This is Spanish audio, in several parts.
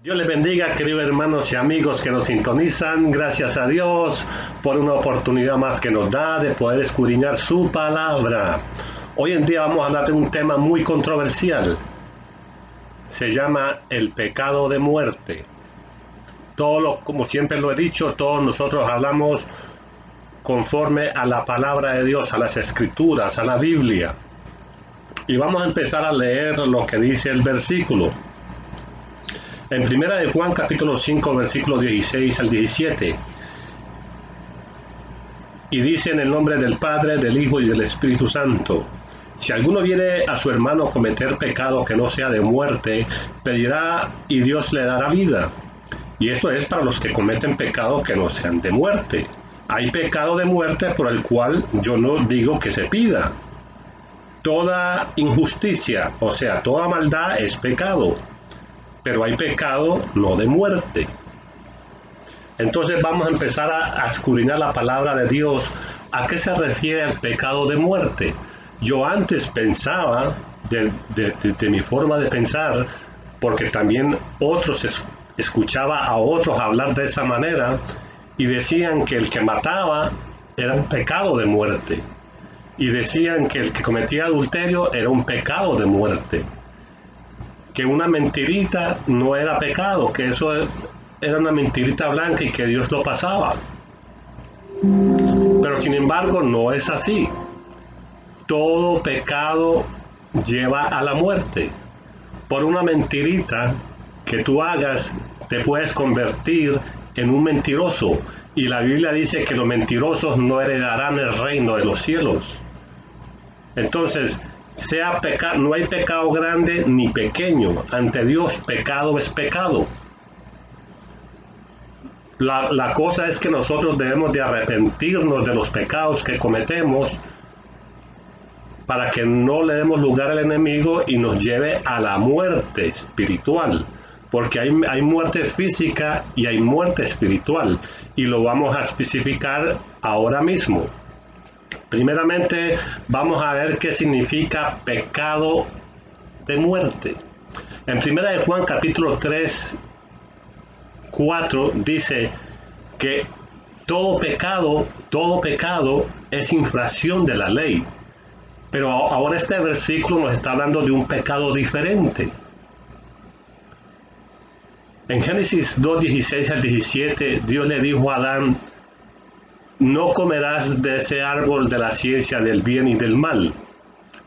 Dios les bendiga, queridos hermanos y amigos que nos sintonizan. Gracias a Dios por una oportunidad más que nos da de poder escudriñar su palabra. Hoy en día vamos a hablar de un tema muy controversial. Se llama el pecado de muerte. Como siempre lo he dicho, todos nosotros hablamos conforme a la palabra de Dios, a las escrituras, a la Biblia. Y vamos a empezar a leer lo que dice el versículo. En primera de Juan capítulo 5 versículos 16 al 17, y dice: en el nombre del Padre, del Hijo y del Espíritu Santo, si alguno viene a su hermano a cometer pecado que no sea de muerte, pedirá y Dios le dará vida. Y esto es para los que cometen pecado que no sean de muerte. Hay pecado de muerte por el cual yo no digo que se pida. Toda injusticia, o sea, toda maldad es pecado. Pero hay pecado no de muerte. Entonces vamos a empezar a escudriñar la palabra de Dios. ¿A qué se refiere el pecado de muerte? Yo antes pensaba, de mi forma de pensar, porque también escuchaba a otros hablar de esa manera, y decían que el que mataba era un pecado de muerte. Y decían que el que cometía adulterio era un pecado de muerte. Que una mentirita no era pecado, que eso era una mentirita blanca y que Dios lo pasaba. Pero sin embargo no es así. Todo pecado lleva a la muerte. Por una mentirita que tú hagas, te puedes convertir en un mentiroso. Y la Biblia dice que los mentirosos no heredarán el reino de los cielos. Entonces, no hay pecado grande ni pequeño. Ante Dios, pecado es pecado. La cosa es que nosotros debemos de arrepentirnos de los pecados que cometemos para que no le demos lugar al enemigo y nos lleve a la muerte espiritual. Porque hay muerte física y hay muerte espiritual. Y lo vamos a especificar ahora mismo. Primeramente, vamos a ver qué significa pecado de muerte. En primera de Juan capítulo 3, 4 dice que todo pecado es infracción de la ley. Pero ahora este versículo nos está hablando de un pecado diferente. En Génesis 2, 16 al 17, Dios le dijo a Adán: no comerás de ese árbol de la ciencia del bien y del mal,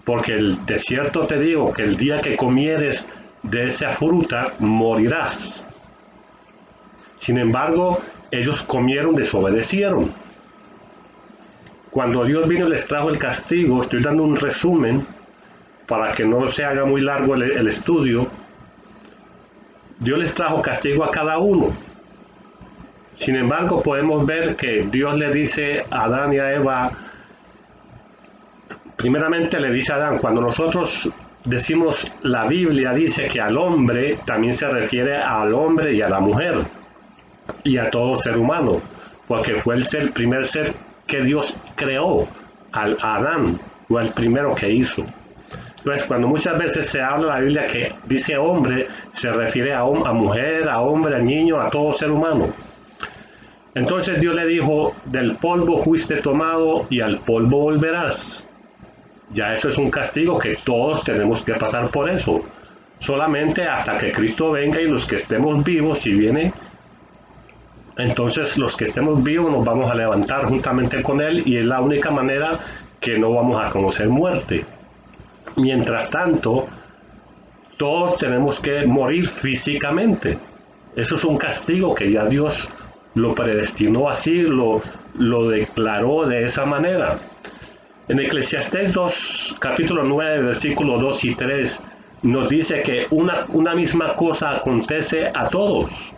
porque de cierto te digo que el día que comieres de esa fruta morirás. Sin embargo, ellos comieron, desobedecieron. Cuando Dios vino y les trajo el castigo, estoy dando un resumen para que no se haga muy largo el estudio. Dios les trajo castigo a cada uno. Sin embargo, podemos ver que Dios le dice a Adán y a Eva, primeramente le dice a Adán, cuando nosotros decimos, la Biblia dice que al hombre también se refiere al hombre y a la mujer y a todo ser humano, porque fue el primer ser que Dios creó, a Adán, fue el primero que hizo. Entonces, cuando muchas veces se habla en la Biblia que dice hombre, se refiere a mujer, a hombre, a niño, a todo ser humano. Entonces Dios le dijo, del polvo fuiste tomado y al polvo volverás. Ya eso es un castigo que todos tenemos que pasar por eso. Solamente hasta que Cristo venga y los que estemos vivos, si viene, entonces los que estemos vivos nos vamos a levantar juntamente con Él y es la única manera que no vamos a conocer muerte. Mientras tanto, todos tenemos que morir físicamente. Eso es un castigo que ya Dios lo predestinó así, lo declaró de esa manera. En Eclesiastés 2, capítulo 9, versículos 2 y 3, nos dice que una misma cosa acontece a todos.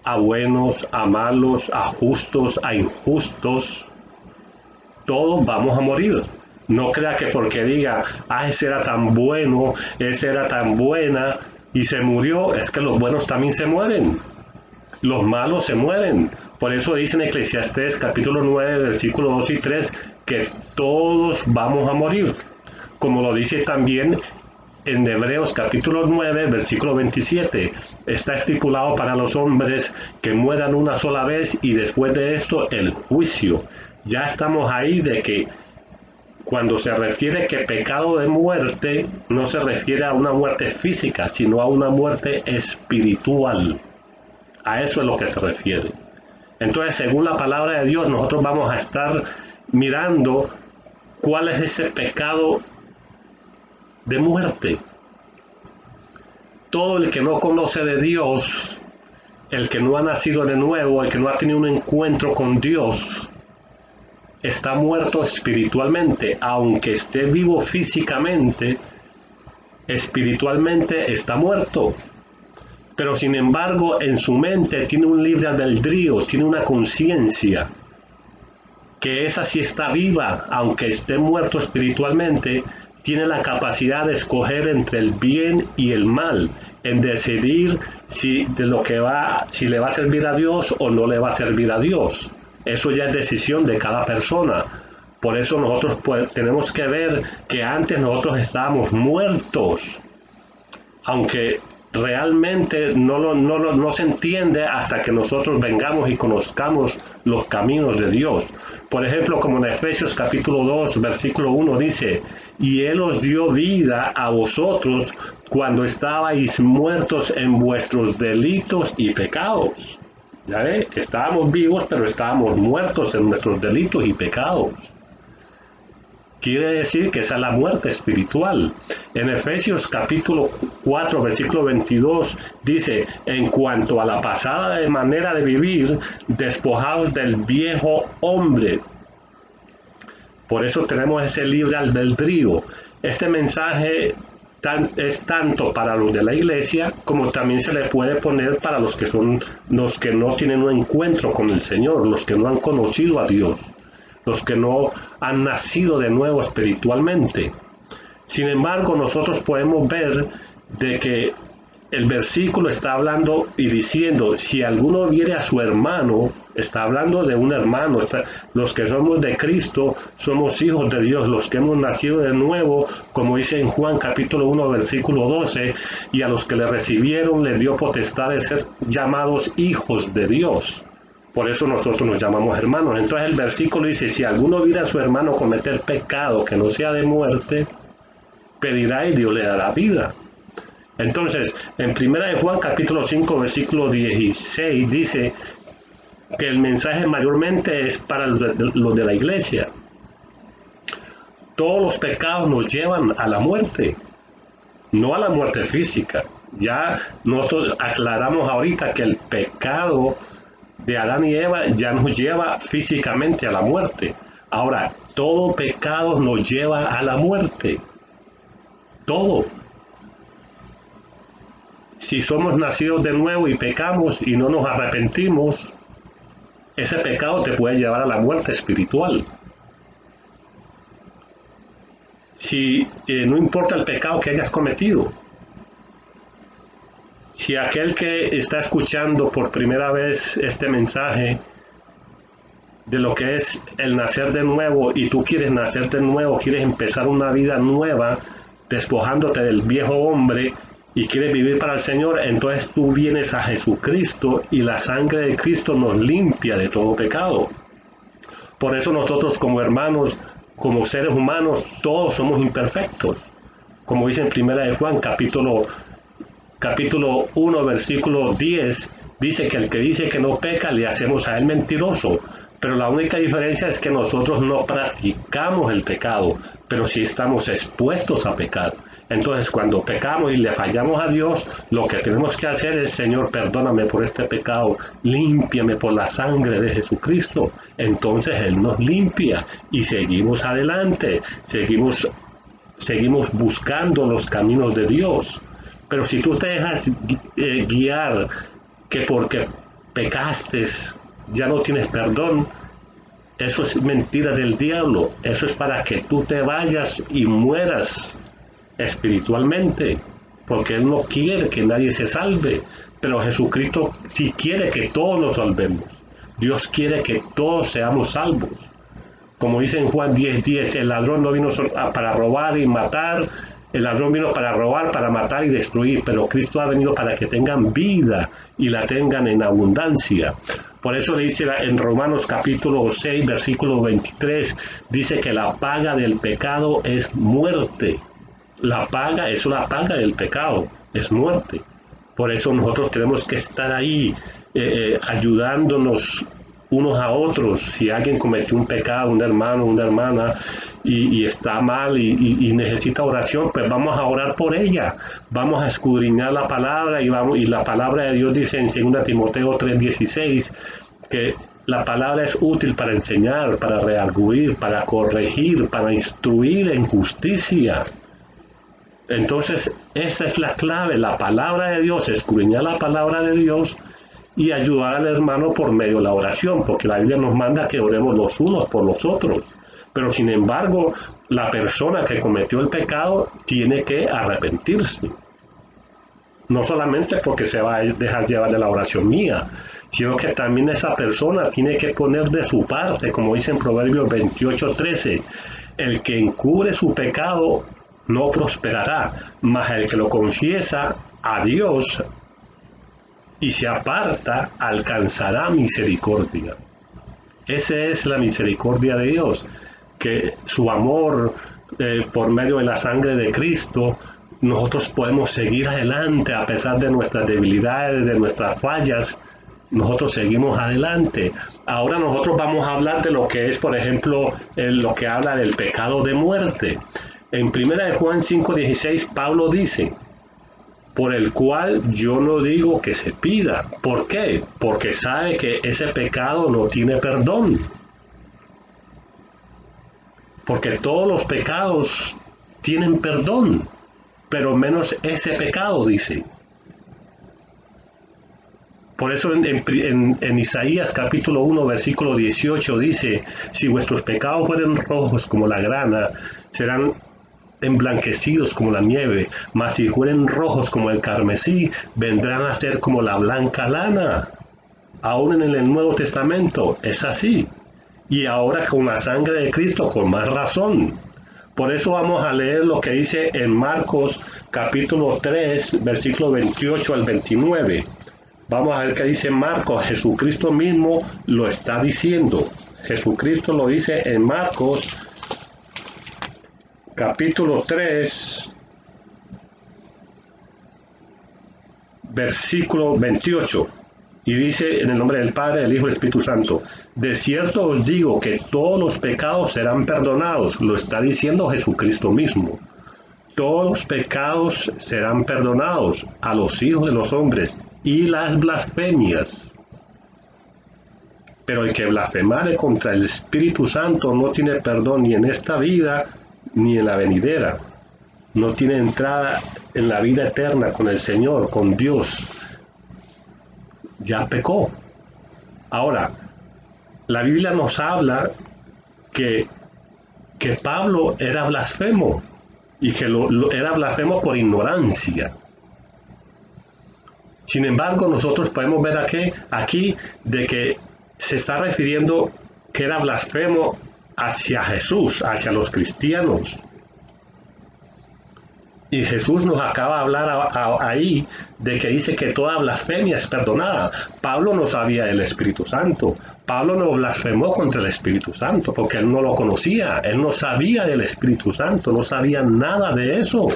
A buenos, a malos, a justos, a injustos. Todos vamos a morir. No crea que porque diga, ese era tan bueno, ese era tan buena, y se murió, es que los buenos también se mueren. Los malos se mueren. Por eso dice en Eclesiastés capítulo 9, versículos 2 y 3, que todos vamos a morir. Como lo dice también en Hebreos capítulo 9, versículo 27, está estipulado para los hombres que mueran una sola vez y después de esto el juicio. Ya estamos ahí de que cuando se refiere que pecado de muerte, no se refiere a una muerte física, sino a una muerte espiritual. A eso es lo que se refiere. Entonces, según la palabra de Dios, nosotros vamos a estar mirando cuál es ese pecado de muerte. Todo el que no conoce de Dios, el que no ha nacido de nuevo, el que no ha tenido un encuentro con Dios, está muerto espiritualmente. Aunque esté vivo físicamente, espiritualmente está muerto. Pero sin embargo, en su mente tiene un libre albedrío, tiene una conciencia, que esa sí está viva, aunque esté muerto espiritualmente, tiene la capacidad de escoger entre el bien y el mal, en decidir si le va a servir a Dios o no le va a servir a Dios. Eso ya es decisión de cada persona. Por eso nosotros tenemos que ver que antes nosotros estábamos muertos, aunque realmente no se entiende hasta que nosotros vengamos y conozcamos los caminos de Dios. Por ejemplo, como en Efesios capítulo 2, versículo 1 dice, y Él os dio vida a vosotros cuando estabais muertos en vuestros delitos y pecados. ¿Ya ve? Estábamos vivos, pero estábamos muertos en nuestros delitos y pecados. Quiere decir que esa es la muerte espiritual. En Efesios capítulo 4, versículo 22, dice, en cuanto a la pasada manera de vivir, despojados del viejo hombre. Por eso tenemos ese libre albedrío. Este mensaje es tanto para los de la iglesia, como también se le puede poner para los que no tienen un encuentro con el Señor, los que no han conocido a Dios, los que no han nacido de nuevo espiritualmente. Sin embargo, nosotros podemos ver de que el versículo está hablando y diciendo, si alguno viere a su hermano, está hablando de un hermano. Los que somos de Cristo somos hijos de Dios, los que hemos nacido de nuevo, como dice en Juan capítulo 1, versículo 12, y a los que le recibieron le dio potestad de ser llamados hijos de Dios. Por eso nosotros nos llamamos hermanos. Entonces el versículo dice, si alguno viera a su hermano cometer pecado que no sea de muerte, pedirá y Dios le dará vida. Entonces, en 1 de Juan capítulo 5, versículo 16, dice que el mensaje mayormente es para los de la iglesia. Todos los pecados nos llevan a la muerte, no a la muerte física. Ya nosotros aclaramos ahorita que el pecado de Adán y Eva ya nos lleva físicamente a la muerte. Ahora, todo pecado nos lleva a la muerte. Todo. Si somos nacidos de nuevo y pecamos y no nos arrepentimos, ese pecado te puede llevar a la muerte espiritual. Si no importa el pecado que hayas cometido, si aquel que está escuchando por primera vez este mensaje de lo que es el nacer de nuevo y tú quieres nacer de nuevo, quieres empezar una vida nueva, despojándote del viejo hombre y quieres vivir para el Señor, entonces tú vienes a Jesucristo y la sangre de Cristo nos limpia de todo pecado. Por eso nosotros como hermanos, como seres humanos, todos somos imperfectos. Como dice en 1 de Juan, capítulo 1, versículo 10, dice que el que dice que no peca, le hacemos a él mentiroso. Pero la única diferencia es que nosotros no practicamos el pecado, pero sí estamos expuestos a pecar. Entonces, cuando pecamos y le fallamos a Dios, lo que tenemos que hacer es, Señor, perdóname por este pecado, límpiame por la sangre de Jesucristo. Entonces Él nos limpia y seguimos adelante, seguimos buscando los caminos de Dios. Pero si tú te dejas guiar que porque pecaste ya no tienes perdón, eso es mentira del diablo. Eso es para que tú te vayas y mueras espiritualmente, porque Él no quiere que nadie se salve, pero Jesucristo sí quiere que todos nos salvemos. Dios quiere que todos seamos salvos. Como dice en Juan 10:10, el ladrón no vino para robar y matar, el ladrón vino para robar, para matar y destruir, pero Cristo ha venido para que tengan vida y la tengan en abundancia. Por eso le dice en Romanos capítulo 6, versículo 23, dice que la paga del pecado es muerte. La paga, eso la paga del pecado, es muerte. Por eso nosotros tenemos que estar ahí ayudándonos unos a otros. Si alguien cometió un pecado, un hermano, una hermana, y está mal y necesita oración, pues vamos a orar por ella. Vamos a escudriñar la palabra y la palabra de Dios dice en 2 Timoteo 3:16 que la palabra es útil para enseñar, para redarguir, para corregir, para instruir en justicia. Entonces, esa es la clave, la palabra de Dios, escudriñar la palabra de Dios y ayudar al hermano por medio de la oración, porque la Biblia nos manda que oremos los unos por los otros. Pero sin embargo, la persona que cometió el pecado tiene que arrepentirse. No solamente porque se va a dejar llevar de la oración mía, sino que también esa persona tiene que poner de su parte, como dice en Proverbios 28:13, el que encubre su pecado no prosperará, mas el que lo confiesa a Dios y se aparta alcanzará misericordia. Esa es la misericordia de Dios, que su amor por medio de la sangre de Cristo, nosotros podemos seguir adelante a pesar de nuestras debilidades, de nuestras fallas. Nosotros seguimos adelante. Ahora nosotros vamos a hablar de lo que es, por ejemplo, lo que habla del pecado de muerte. En 1 Juan 5:16, Pablo dice, por el cual yo no digo que se pida. ¿Por qué? Porque sabe que ese pecado no tiene perdón. Porque todos los pecados tienen perdón, pero menos ese pecado, dice. Por eso en Isaías capítulo 1, versículo 18 dice, si vuestros pecados fueren rojos como la grana, serán emblanquecidos como la nieve, mas si fueren rojos como el carmesí, vendrán a ser como la blanca lana. Aún en el Nuevo Testamento es así. Y ahora con la sangre de Cristo, con más razón. Por eso vamos a leer lo que dice en Marcos capítulo 3, versículo 28 al 29. Vamos a ver qué dice Marcos. Jesucristo mismo lo está diciendo. Jesucristo lo dice en Marcos capítulo 3, versículo 28. Y dice en el nombre del Padre, del Hijo y del Espíritu Santo, de cierto os digo que todos los pecados serán perdonados. Lo está diciendo Jesucristo mismo. Todos los pecados serán perdonados a los hijos de los hombres y las blasfemias. Pero el que blasfemare contra el Espíritu Santo no tiene perdón ni en esta vida ni en la venidera. No tiene entrada en la vida eterna con el Señor, con Dios. Ya pecó. Ahora, la Biblia nos habla que Pablo era blasfemo y que era blasfemo por ignorancia. Sin embargo, nosotros podemos ver aquí de que se está refiriendo que era blasfemo hacia Jesús, hacia los cristianos. Y Jesús nos acaba de hablar ahí de que dice que toda blasfemia es perdonada. Pablo no sabía del Espíritu Santo. Pablo no blasfemó contra el Espíritu Santo porque él no lo conocía. Él no sabía del Espíritu Santo, no sabía nada de eso.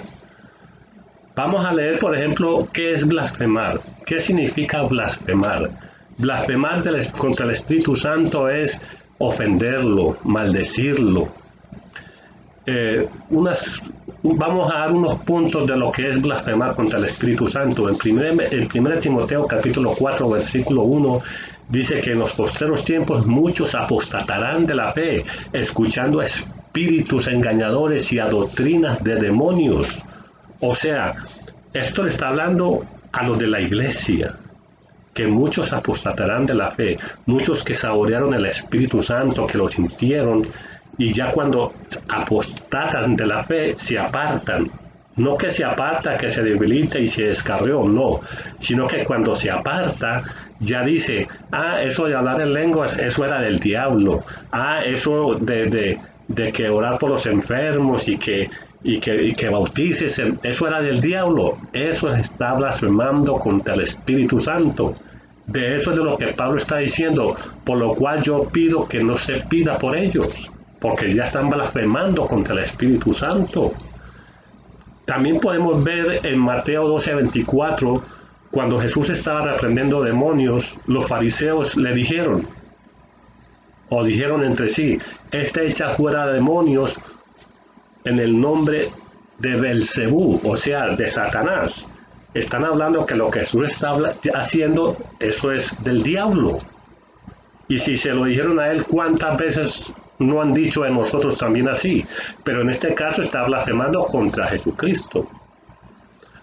Vamos a leer, por ejemplo, qué es blasfemar. ¿Qué significa blasfemar? Blasfemar contra el Espíritu Santo es ofenderlo, maldecirlo. Vamos a dar unos puntos de lo que es blasfemar contra el Espíritu Santo. En 1 Timoteo capítulo 4, versículo 1, dice que en los postreros tiempos muchos apostatarán de la fe, escuchando a espíritus engañadores y a doctrinas de demonios. O sea, esto le está hablando a los de la iglesia, que muchos apostatarán de la fe, muchos que saborearon el Espíritu Santo, que lo sintieron, y ya cuando apostatan de la fe, se apartan. No que se aparta, que se debilita y se descarrió, no. Sino que cuando se aparta, ya dice, eso de hablar en lenguas, eso era del diablo. Eso de que orar por los enfermos y que y que bautices, eso era del diablo. Eso está blasfemando contra el Espíritu Santo. De eso es de lo que Pablo está diciendo, por lo cual yo pido que no se pida por ellos, porque ya están blasfemando contra el Espíritu Santo. También podemos ver en Mateo 12:24, cuando Jesús estaba reprendiendo demonios, los fariseos le dijeron, o dijeron entre sí, este echa fuera demonios en el nombre de Belcebú, o sea, de Satanás. Están hablando que lo que Jesús está haciendo, eso es del diablo. Y si se lo dijeron a él, ¿cuántas veces no han dicho de nosotros también así? Pero en este caso está blasfemando contra Jesucristo.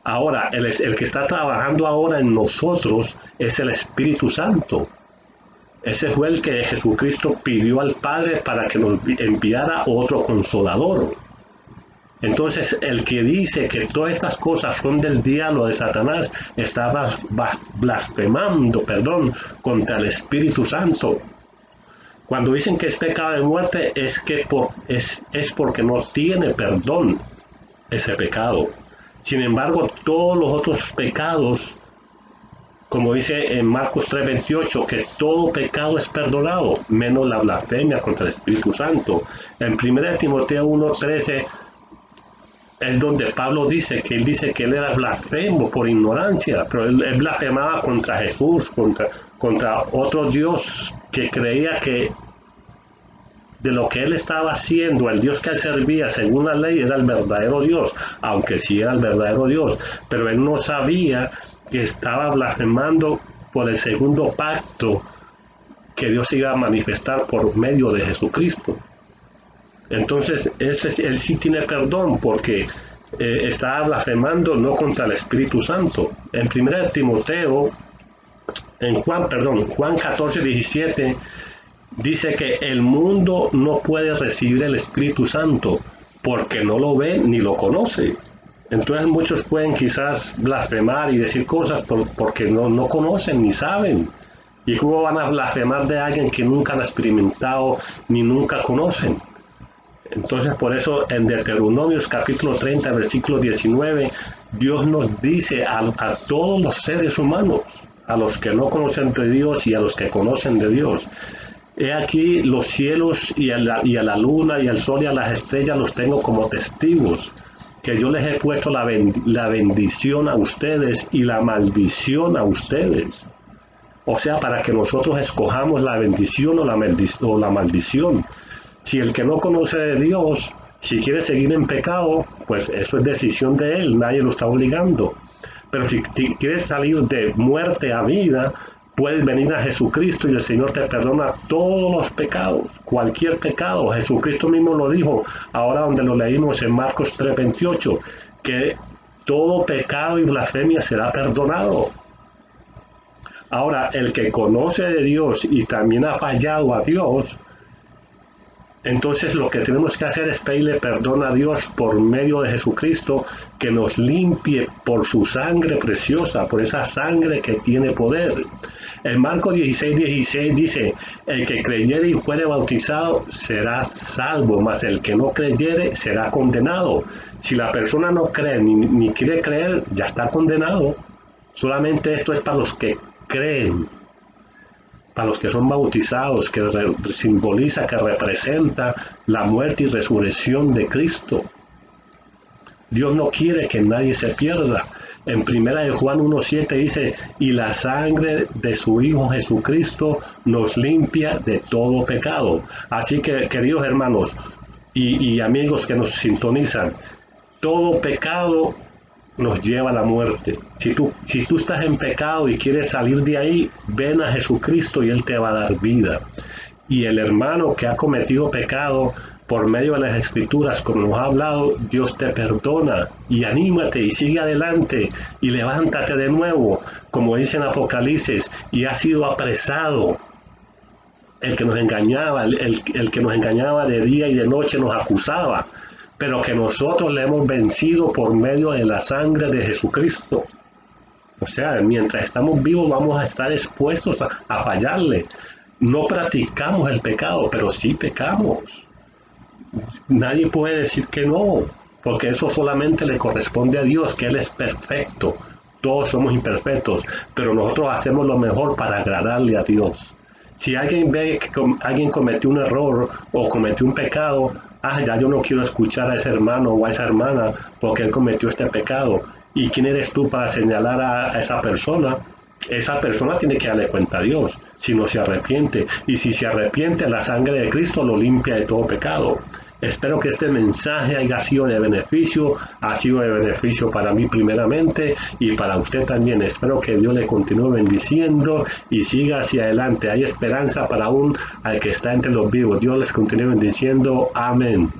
Ahora, el que está trabajando ahora en nosotros es el Espíritu Santo. Ese fue el que Jesucristo pidió al Padre para que nos enviara otro consolador. Entonces, el que dice que todas estas cosas son del diablo, de Satanás, está blasfemando, contra el Espíritu Santo. Cuando dicen que es pecado de muerte, es porque no tiene perdón ese pecado. Sin embargo, todos los otros pecados, como dice en Marcos 3:28, que todo pecado es perdonado, menos la blasfemia contra el Espíritu Santo. En 1 Timoteo 1:13 es donde Pablo dice que él era blasfemo por ignorancia, pero él blasfemaba contra Jesús, contra otro Dios que creía que de lo que él estaba haciendo, el Dios que él servía según la ley era el verdadero Dios, aunque sí era el verdadero Dios, pero él no sabía que estaba blasfemando por el segundo pacto que Dios iba a manifestar por medio de Jesucristo. Entonces, él sí tiene perdón porque está blasfemando no contra el Espíritu Santo. En 1 Timoteo, Juan 14:17, dice que el mundo no puede recibir el Espíritu Santo porque no lo ve ni lo conoce. Entonces muchos pueden quizás blasfemar y decir cosas porque no conocen ni saben. ¿Y cómo van a blasfemar de alguien que nunca han experimentado ni nunca conocen? Entonces, por eso en Deuteronomios capítulo 30, versículo 19, Dios nos dice a todos los seres humanos, a los que no conocen de Dios y a los que conocen de Dios: he aquí los cielos y a la luna y al sol y a las estrellas los tengo como testigos, que yo les he puesto la bendición a ustedes y la maldición a ustedes. O sea, para que nosotros escojamos la bendición o la maldición. Si el que no conoce de Dios, si quiere seguir en pecado, pues eso es decisión de él, nadie lo está obligando. Pero si quieres salir de muerte a vida, puedes venir a Jesucristo y el Señor te perdona todos los pecados, cualquier pecado. Jesucristo mismo lo dijo, ahora donde lo leímos en Marcos 3:28, que todo pecado y blasfemia será perdonado. Ahora, el que conoce de Dios y también ha fallado a Dios, entonces lo que tenemos que hacer es pedirle perdón a Dios por medio de Jesucristo, que nos limpie por su sangre preciosa, por esa sangre que tiene poder. En Marcos 16:16 dice, el que creyere y fuere bautizado será salvo, mas el que no creyere será condenado. Si la persona no cree ni quiere creer, ya está condenado. Solamente esto es para los que creen, para los que son bautizados, que simboliza, que representa la muerte y resurrección de Cristo. Dios no quiere que nadie se pierda. En 1 Juan 1:7 dice, y la sangre de su Hijo Jesucristo nos limpia de todo pecado. Así que, queridos hermanos y amigos que nos sintonizan, todo pecado nos lleva a la muerte. Si tú estás en pecado y quieres salir de ahí, ven a Jesucristo y Él te va a dar vida. Y el hermano que ha cometido pecado, por medio de las Escrituras, como nos ha hablado, Dios te perdona. Y anímate y sigue adelante y levántate de nuevo, como dice en Apocalipsis, y ha sido apresado. El que nos engañaba, el que nos engañaba de día y de noche nos acusaba, pero que nosotros le hemos vencido por medio de la sangre de Jesucristo. O sea, mientras estamos vivos vamos a estar expuestos a fallarle. No practicamos el pecado, pero sí pecamos. Nadie puede decir que no, porque eso solamente le corresponde a Dios, que Él es perfecto. Todos somos imperfectos, pero nosotros hacemos lo mejor para agradarle a Dios. Si alguien ve que alguien cometió un error o cometió un pecado, ya yo no quiero escuchar a ese hermano o a esa hermana porque él cometió este pecado. ¿Y quién eres tú para señalar a esa persona? Esa persona tiene que darle cuenta a Dios, si no se arrepiente. Y si se arrepiente, la sangre de Cristo lo limpia de todo pecado. Espero que este mensaje haya sido de beneficio, ha sido de beneficio para mí primeramente y para usted también. Espero que Dios le continúe bendiciendo y siga hacia adelante. Hay esperanza para al que está entre los vivos. Dios les continúe bendiciendo. Amén.